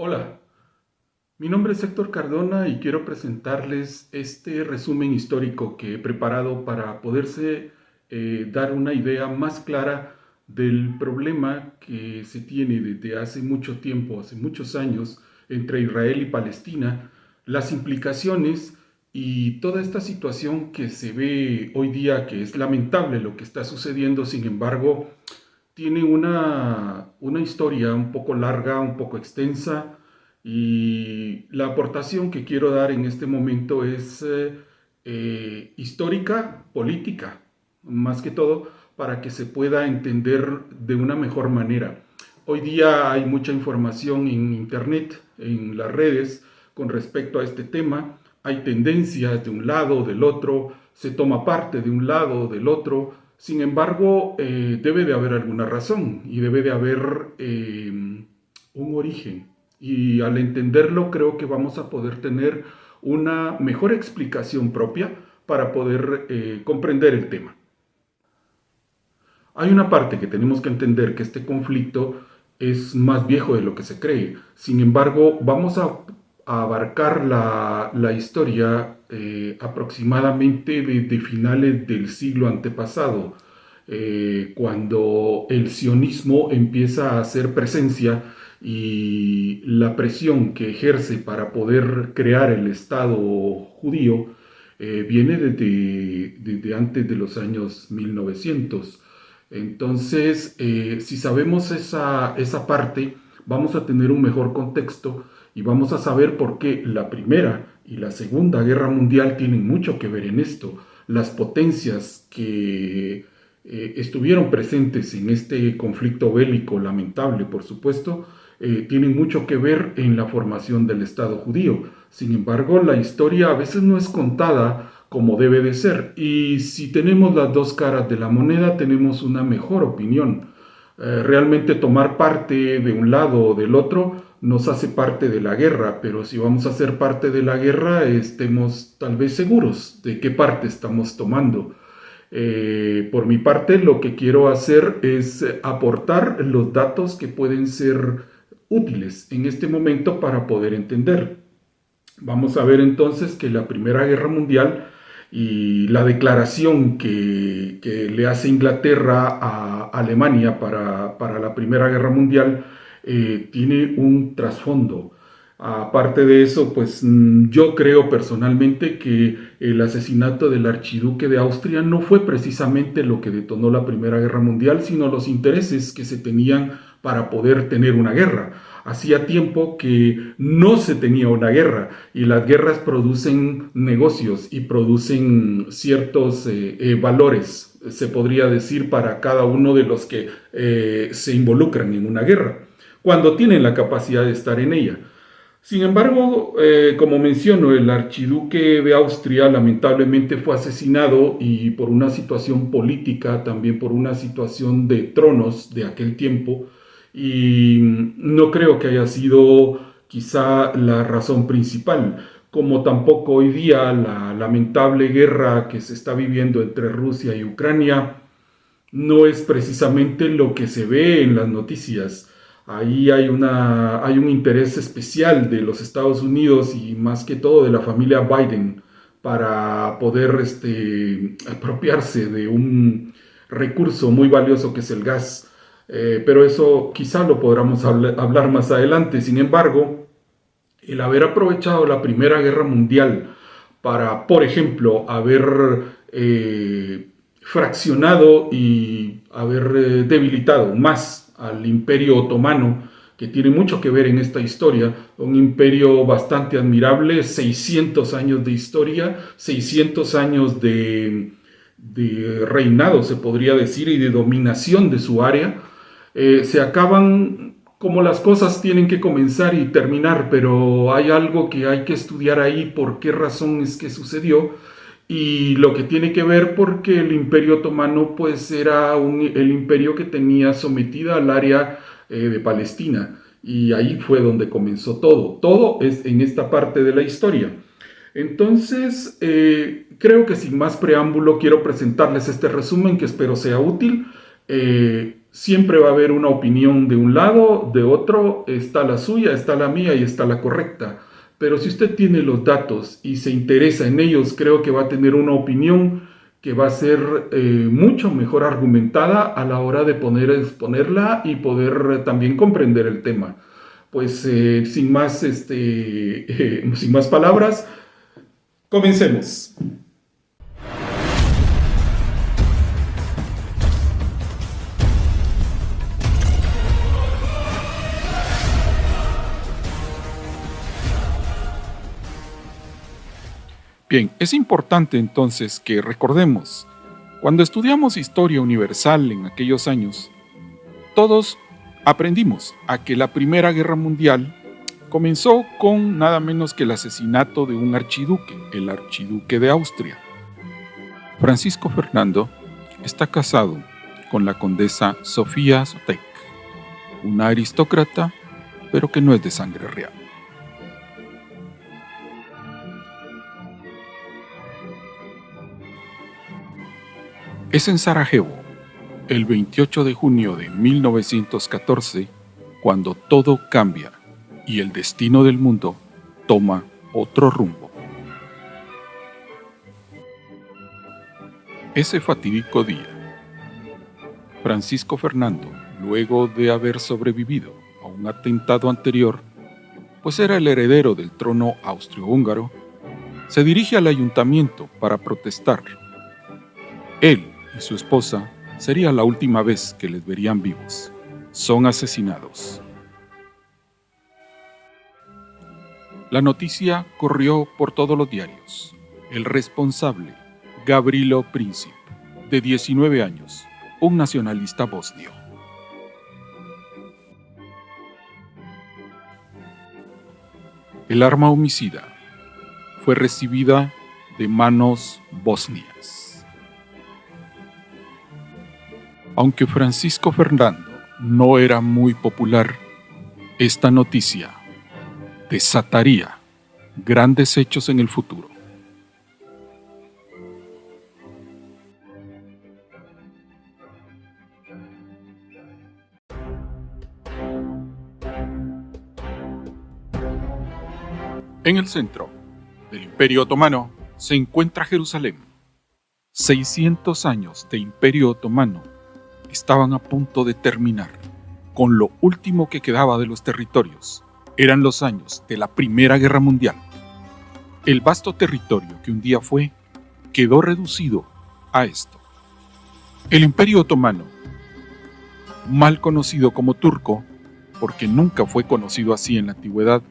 Hola, mi nombre es Héctor Cardona y quiero presentarles este resumen histórico que he preparado para poderse dar una idea más clara del problema que se tiene desde hace mucho tiempo, hace muchos años, entre Israel y Palestina, las implicaciones y toda esta situación que se ve hoy día, que es lamentable lo que está sucediendo. Sin embargo, tiene una historia un poco larga, un poco extensa, y la aportación que quiero dar en este momento es histórica, política, más que todo, para que se pueda entender de una mejor manera. Hoy día hay mucha información en Internet, en las redes, con respecto a este tema. Hay tendencias de un lado, del otro, se toma parte de un lado o del otro. Sin embargo, debe de haber alguna razón y debe de haber un origen. Y al entenderlo, creo que vamos a poder tener una mejor explicación propia para poder comprender el tema. Hay una parte que tenemos que entender, que este conflicto es más viejo de lo que se cree. Sin embargo, vamos a abarcar la historia aproximadamente desde finales del siglo antepasado, cuando el sionismo empieza a hacer presencia y la presión que ejerce para poder crear el Estado judío viene desde antes de los años 1900. Entonces, si sabemos esa parte, vamos a tener un mejor contexto y vamos a saber por qué la Primera y la Segunda Guerra Mundial tienen mucho que ver en esto. Las potencias que estuvieron presentes en este conflicto bélico lamentable, por supuesto, tienen mucho que ver en la formación del Estado judío. Sin embargo, la historia a veces no es contada como debe de ser. Y si tenemos las dos caras de la moneda, tenemos una mejor opinión. Realmente tomar parte de un lado o del otro nos hace parte de la guerra, pero si vamos a ser parte de la guerra, estemos tal vez seguros de qué parte estamos tomando. Por mi parte, lo que quiero hacer es aportar los datos que pueden ser útiles en este momento para poder entender. Vamos a ver entonces que la Primera Guerra Mundial y la declaración que le hace Inglaterra a Alemania para la Primera Guerra Mundial tiene un trasfondo. Aparte de eso, pues yo creo personalmente que el asesinato del archiduque de Austria no fue precisamente lo que detonó la Primera Guerra Mundial, sino los intereses que se tenían para poder tener una guerra. Hacía tiempo que no se tenía una guerra y las guerras producen negocios y producen ciertos valores, se podría decir, para cada uno de los que se involucran en una guerra, cuando tienen la capacidad de estar en ella. Sin embargo, como menciono, el archiduque de Austria lamentablemente fue asesinado y por una situación política, también por una situación de tronos de aquel tiempo, y no creo que haya sido quizá la razón principal, como tampoco hoy día la lamentable guerra que se está viviendo entre Rusia y Ucrania no es precisamente lo que se ve en las noticias. Ahí hay un interés especial de los Estados Unidos y más que todo de la familia Biden para poder apropiarse de un recurso muy valioso que es el gas. Pero eso quizá lo podamos hablar más adelante. Sin embargo, el haber aprovechado la Primera Guerra Mundial para, por ejemplo, haber fraccionado y haber debilitado más al Imperio Otomano, que tiene mucho que ver en esta historia, un imperio bastante admirable, 600 años de historia, 600 años de reinado, se podría decir, y de dominación de su área. Se acaban como las cosas tienen que comenzar y terminar, pero hay algo que hay que estudiar ahí, por qué razón es que sucedió, y lo que tiene que ver porque el Imperio Otomano pues era el imperio que tenía sometida al área de Palestina, y ahí fue donde comenzó todo. Todo es en esta parte de la historia. Entonces, creo que sin más preámbulo quiero presentarles este resumen que espero sea útil. siempre va a haber una opinión de un lado, de otro, está la suya, está la mía y está la correcta. Pero si usted tiene los datos y se interesa en ellos, creo que va a tener una opinión que va a ser mucho mejor argumentada a la hora de exponerla y poder también comprender el tema. Pues sin más, sin más palabras, comencemos. Bien, es importante entonces que recordemos, cuando estudiamos historia universal en aquellos años, todos aprendimos a que la Primera Guerra Mundial comenzó con nada menos que el asesinato de un archiduque, el archiduque de Austria. Francisco Fernando está casado con la condesa Sofía Sotek, una aristócrata, pero que no es de sangre real. Es en Sarajevo, el 28 de junio de 1914, cuando todo cambia y el destino del mundo toma otro rumbo. Ese fatídico día, Francisco Fernando, luego de haber sobrevivido a un atentado anterior, pues era el heredero del trono austrohúngaro, se dirige al ayuntamiento para protestar. Él y su esposa sería la última vez que les verían vivos. Son asesinados. La noticia corrió por todos los diarios. El responsable, Gavrilo Princip, de 19 años, un nacionalista bosnio. El arma homicida fue recibida de manos bosnias. Aunque Francisco Fernando no era muy popular, esta noticia desataría grandes hechos en el futuro. En el centro del Imperio Otomano se encuentra Jerusalén. 600 años de Imperio Otomano estaban a punto de terminar. Con lo último que quedaba de los territorios eran los años de la Primera Guerra Mundial. El vasto territorio que un día fue quedó reducido a esto. El Imperio Otomano, mal conocido como turco, porque nunca fue conocido así en la antigüedad,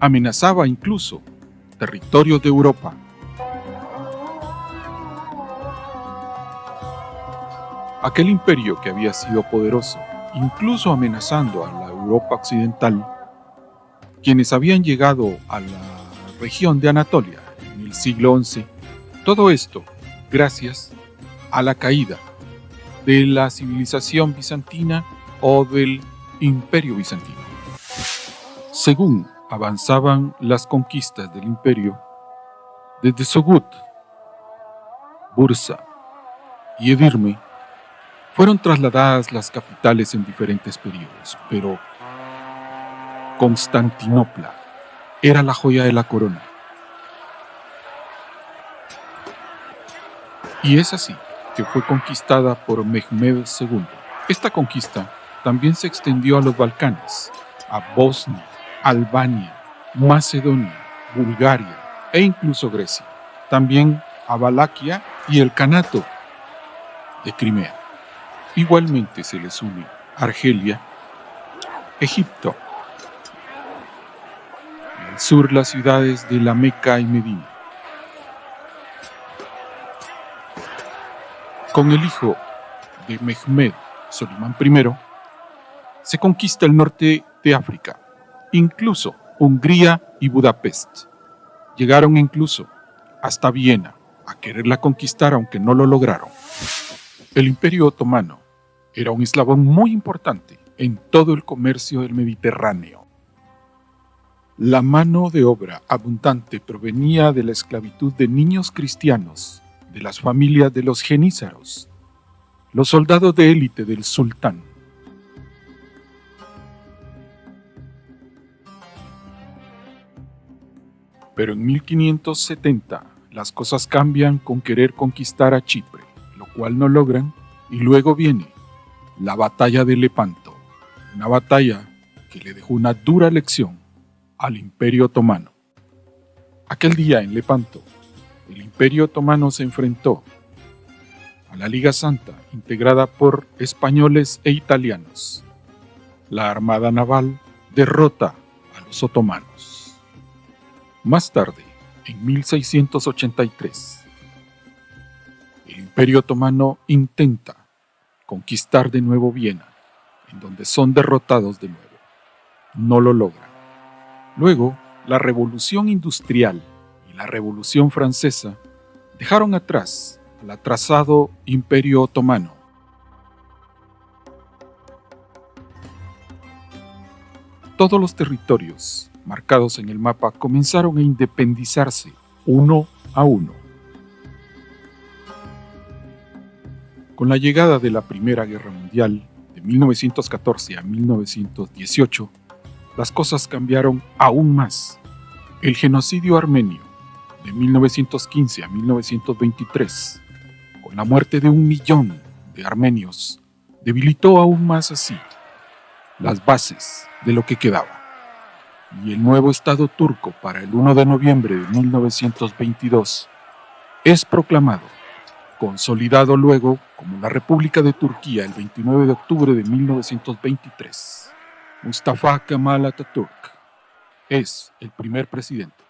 amenazaba incluso territorios de Europa. Aquel imperio que había sido poderoso, incluso amenazando a la Europa occidental, quienes habían llegado a la región de Anatolia en el siglo XI, todo esto gracias a la caída de la civilización bizantina o del Imperio Bizantino. Según avanzaban las conquistas del imperio, desde Sogut, Bursa y Edirne, fueron trasladadas las capitales en diferentes periodos, pero Constantinopla era la joya de la corona. Y es así que fue conquistada por Mehmed II. Esta conquista también se extendió a los Balcanes, a Bosnia, Albania, Macedonia, Bulgaria e incluso Grecia. También a Valaquia y el Kanato de Crimea. Igualmente se les une Argelia, Egipto, en el sur las ciudades de La Meca y Medina. Con el hijo de Mehmed, Solimán I, se conquista el norte de África, incluso Hungría y Budapest. Llegaron incluso hasta Viena a quererla conquistar, aunque no lo lograron. El Imperio Otomano era un eslabón muy importante en todo el comercio del Mediterráneo. La mano de obra abundante provenía de la esclavitud de niños cristianos de las familias de los genízaros, los soldados de élite del sultán. Pero en 1570 las cosas cambian con querer conquistar a Chipre, lo cual no logran, y luego viene la batalla de Lepanto, una batalla que le dejó una dura lección al Imperio Otomano. Aquel día en Lepanto, el Imperio Otomano se enfrentó a la Liga Santa, integrada por españoles e italianos. La Armada Naval derrota a los otomanos. Más tarde, en 1683, el Imperio Otomano intenta conquistar de nuevo Viena, en donde son derrotados de nuevo. No lo logran. Luego, la Revolución Industrial y la Revolución Francesa dejaron atrás al atrasado Imperio Otomano. Todos los territorios marcados en el mapa comenzaron a independizarse uno a uno. Con la llegada de la Primera Guerra Mundial, de 1914 a 1918, las cosas cambiaron aún más. El genocidio armenio, de 1915 a 1923, con la muerte de 1 millón de armenios, debilitó aún más así las bases de lo que quedaba. Y el nuevo Estado turco para el 1 de noviembre de 1922 es proclamado, consolidado luego como la República de Turquía el 29 de octubre de 1923. Mustafa Kemal Atatürk es el primer presidente.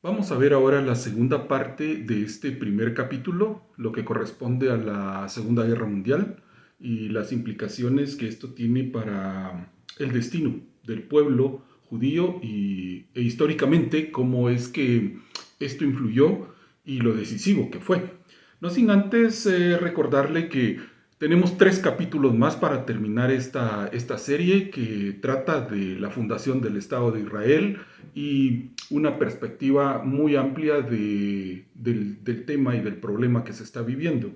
Vamos a ver ahora la segunda parte de este primer capítulo, lo que corresponde a la Segunda Guerra Mundial y las implicaciones que esto tiene para el destino del pueblo judío e históricamente cómo es que esto influyó y lo decisivo que fue. No sin antes recordarle que tenemos 3 capítulos más para terminar esta serie que trata de la fundación del Estado de Israel y una perspectiva muy amplia del tema y del problema que se está viviendo.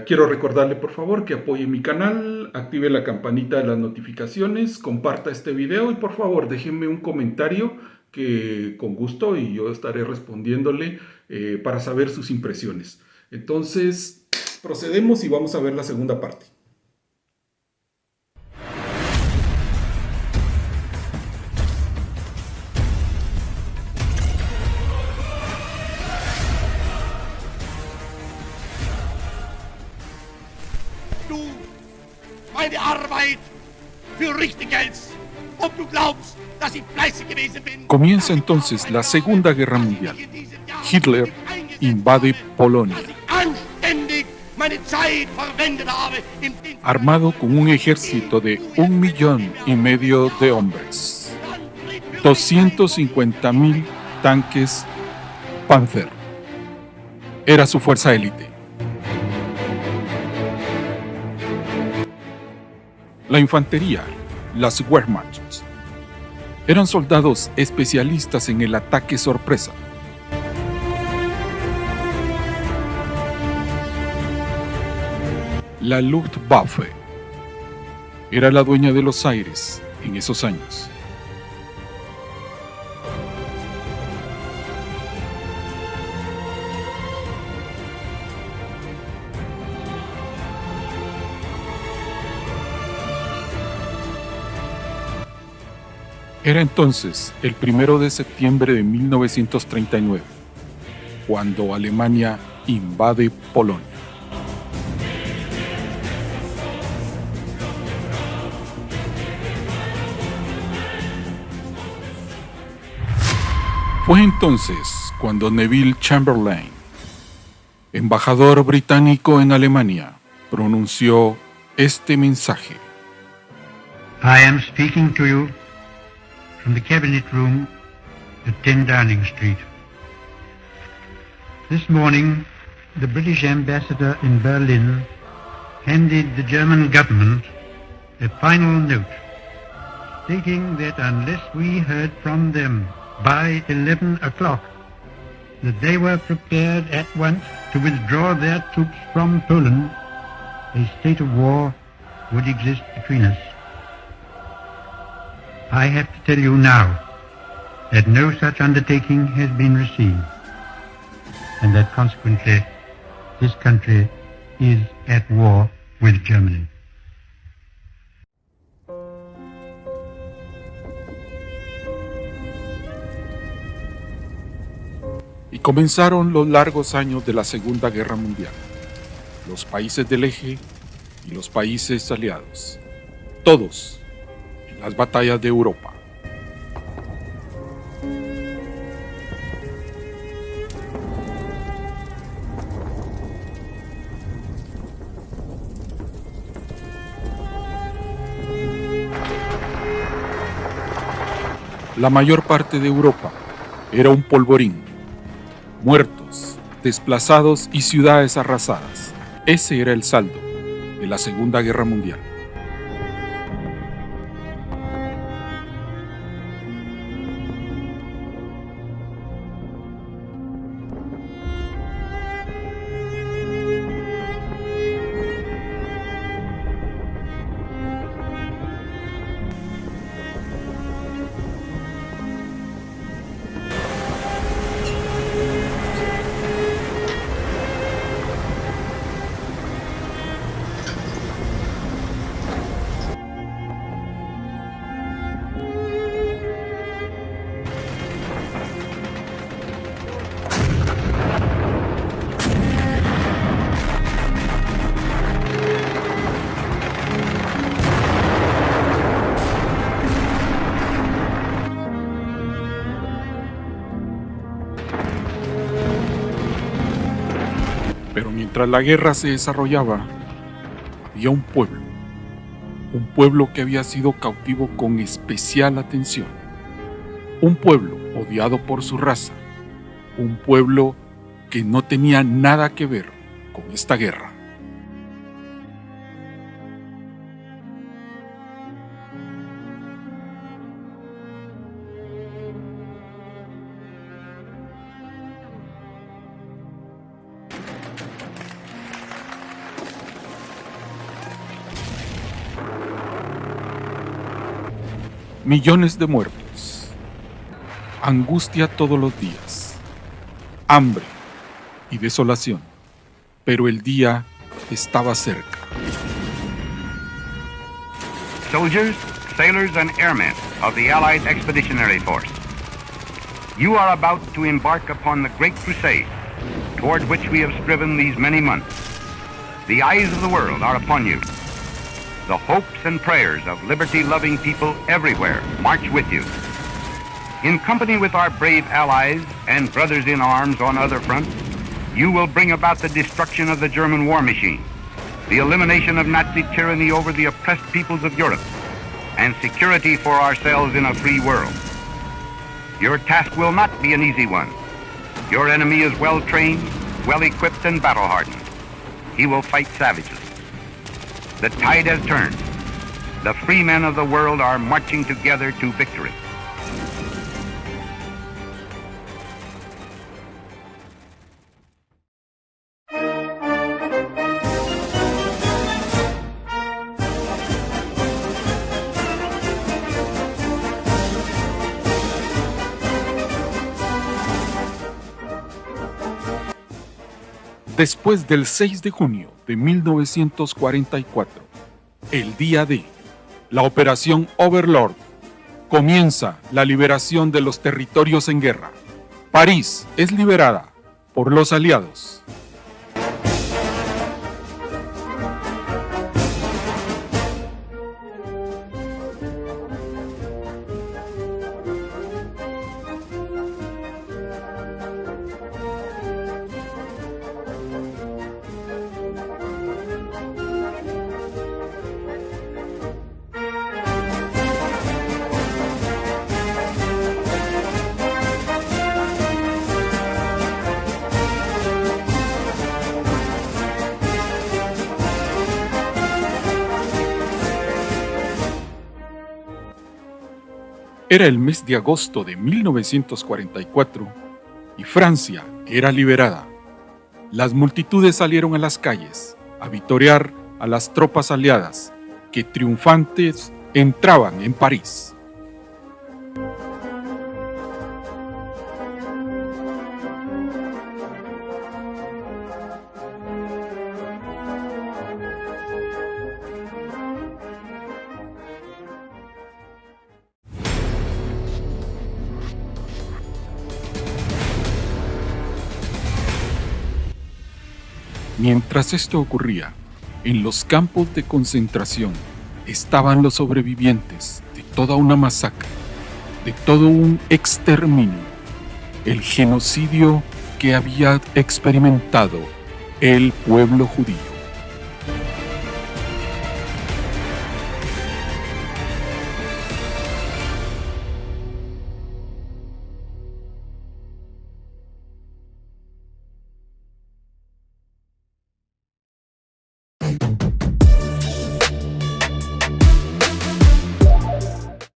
Quiero recordarle por favor que apoye mi canal, active la campanita de las notificaciones, comparta este video y por favor déjenme un comentario que con gusto y yo estaré respondiéndole para saber sus impresiones. Entonces, procedemos y vamos a ver la segunda parte. Du meine Arbeit für richtig hältst, ob du glaubst, dass ich fleißig gewesen bin. Comienza entonces la Segunda Guerra Mundial. Hitler invade Polonia, armado con un ejército de 1,5 millones de hombres, 250,000 tanques Panzer. Era su fuerza élite. La infantería, las Wehrmacht, eran soldados especialistas en el ataque sorpresa. La Luftwaffe era la dueña de los aires en esos años. Era entonces el 1 de septiembre de 1939, cuando Alemania invade Polonia. Fue entonces cuando Neville Chamberlain, embajador británico en Alemania, pronunció este mensaje. I am speaking to you from the Cabinet Room at 10 Downing Street. This morning, the British ambassador in Berlin handed the German government a final note stating that unless we heard from them by 11 o'clock, that they were prepared at once to withdraw their troops from Poland, a state of war would exist between us. I have to tell you now that no such undertaking has been received, and that consequently this country is at war with Germany. Y comenzaron los largos años de la Segunda Guerra Mundial. Los países del eje y los países aliados, todos en las batallas de Europa. La mayor parte de Europa era un polvorín, muertos, desplazados y ciudades arrasadas. Ese era el saldo de la Segunda Guerra Mundial. Pero mientras la guerra se desarrollaba, había un pueblo que había sido cautivo con especial atención, un pueblo odiado por su raza, un pueblo que no tenía nada que ver con esta guerra. Millones de muertos, angustia todos los días, hambre y desolación, pero el día estaba cerca. Soldiers, sailors, and airmen of the Allied Expeditionary Force, you are about to embark upon the great crusade toward which we have striven these many months. The eyes of the world are upon you. The hopes and prayers of liberty-loving people everywhere march with you. In company with our brave allies and brothers in arms on other fronts, you will bring about the destruction of the German war machine, the elimination of Nazi tyranny over the oppressed peoples of Europe, and security for ourselves in a free world. Your task will not be an easy one. Your enemy is well-trained, well-equipped, and battle-hardened. He will fight savagely. The tide has turned. The free men of the world are marching together to victory. Después del 6 de junio de 1944, el día D, la Operación Overlord, comienza la liberación de los territorios en guerra. París es liberada por los aliados. Era el mes de agosto de 1944 y Francia era liberada. Las multitudes salieron a las calles a vitorear a las tropas aliadas que triunfantes entraban en París. Mientras esto ocurría, en los campos de concentración estaban los sobrevivientes de toda una masacre, de todo un exterminio, el genocidio que había experimentado el pueblo judío.